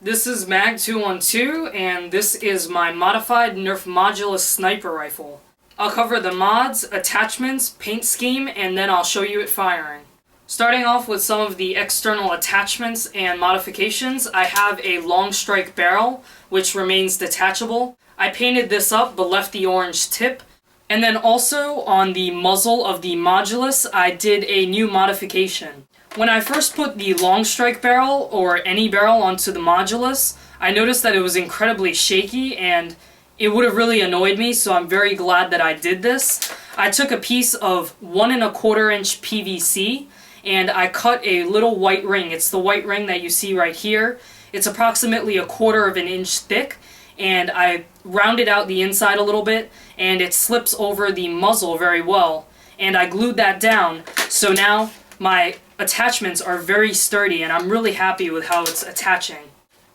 This is Mag212, and this is my modified Nerf Modulus sniper rifle. I'll cover the mods, attachments, paint scheme, and then I'll show you it firing. Starting off with some of the external attachments and modifications, I have a long strike barrel, which remains detachable. I painted this up but left the orange tip. And then also on the muzzle of the Modulus, I did a new modification. When I first put the long strike barrel, or any barrel, onto the Modulus, I noticed that it was incredibly shaky and it would have really annoyed me, so I'm very glad that I did this. I took a piece of 1 1/4 inch PVC and I cut a little white ring. It's the white ring that you see right here. It's approximately 1/4 of an inch thick, and I rounded out the inside a little bit and it slips over the muzzle very well. And I glued that down, so now my attachments are very sturdy and I'm really happy with how it's attaching.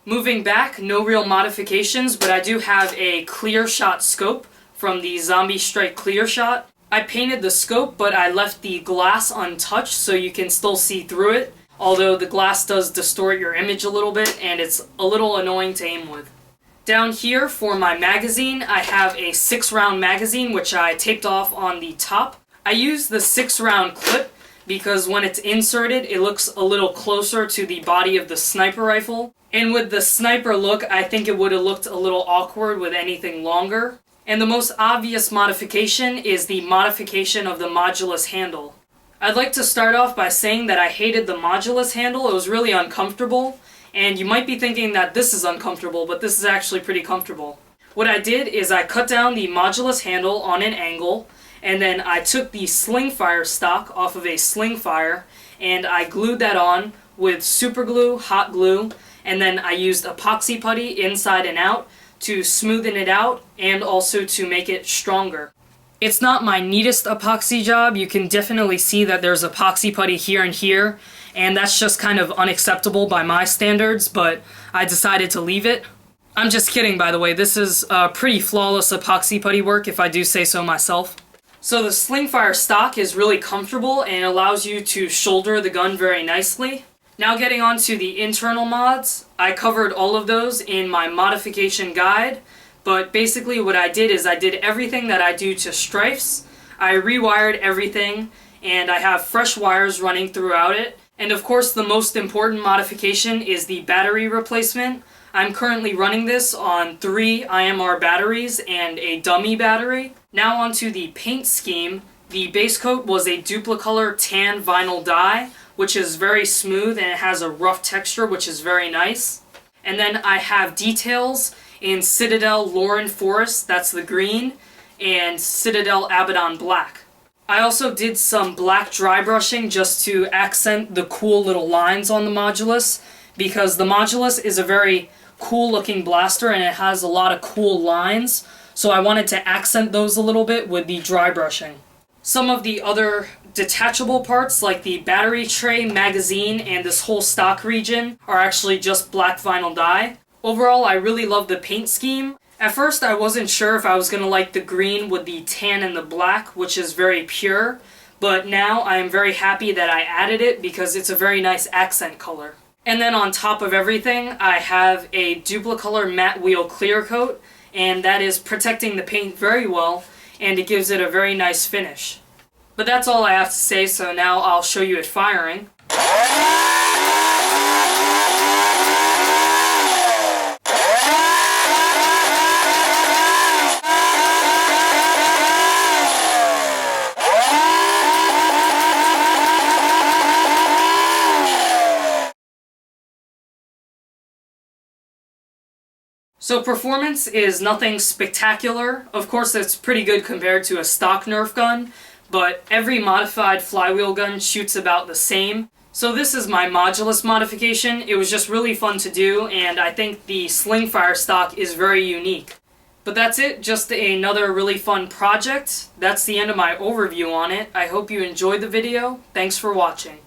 Moving back, no real modifications, but I do have a clear shot scope from the Zombie Strike Clear Shot. I painted the scope, but I left the glass untouched so you can still see through it, although the glass does distort your image a little bit and it's a little annoying to aim with. Down here for my magazine, I have a 6-round magazine which I taped off on the top. I use the 6-round clip because when it's inserted, it looks a little closer to the body of the sniper rifle. And with the sniper look, I think it would have looked a little awkward with anything longer. And the most obvious modification is the modification of the Modulus handle. I'd like to start off by saying that I hated the Modulus handle. It was really uncomfortable. And you might be thinking that this is uncomfortable, but this is actually pretty comfortable. What I did is I cut down the Modulus handle on an angle, and then I took the slingfire stock off of a slingfire and I glued that on with super glue, hot glue, and then I used epoxy putty inside and out to smoothen it out and also to make it stronger. It's not my neatest epoxy job. You can definitely see that there's epoxy putty here and here, and that's just kind of unacceptable by my standards, but I decided to leave it. I'm just kidding, by the way. This is pretty flawless epoxy putty work, if I do say so myself. So the slingfire stock is really comfortable and allows you to shoulder the gun very nicely. Now getting on to the internal mods, I covered all of those in my modification guide, but basically what I did is I did everything that I do to strifes. I rewired everything and I have fresh wires running throughout it. And of course the most important modification is the battery replacement. I'm currently running this on 3 IMR batteries and a dummy battery. Now onto the paint scheme. The base coat was a duplicolor tan vinyl dye, which is very smooth and it has a rough texture, which is very nice. And then I have details in Citadel Lauren Forest, that's the green, and Citadel Abaddon black. I also did some black dry brushing just to accent the cool little lines on the Modulus, because the Modulus is a very cool looking blaster and it has a lot of cool lines, so I wanted to accent those a little bit with the dry brushing. Some of the other detachable parts, like the battery tray, magazine, and this whole stock region, are actually just black vinyl dye. Overall, I really love the paint scheme. At first, I wasn't sure if I was going to like the green with the tan and the black, which is very pure, but now I am very happy that I added it because it's a very nice accent color. And then on top of everything, I have a duplicolor matte wheel clear coat, and that is protecting the paint very well, and it gives it a very nice finish. But that's all I have to say, so now I'll show you it firing. So performance is nothing spectacular. Of course, it's pretty good compared to a stock Nerf gun, but every modified flywheel gun shoots about the same. So this is my Modulus modification. It was just really fun to do, and I think the slingfire stock is very unique. But that's it, just another really fun project. That's the end of my overview on it. I hope you enjoyed the video. Thanks for watching.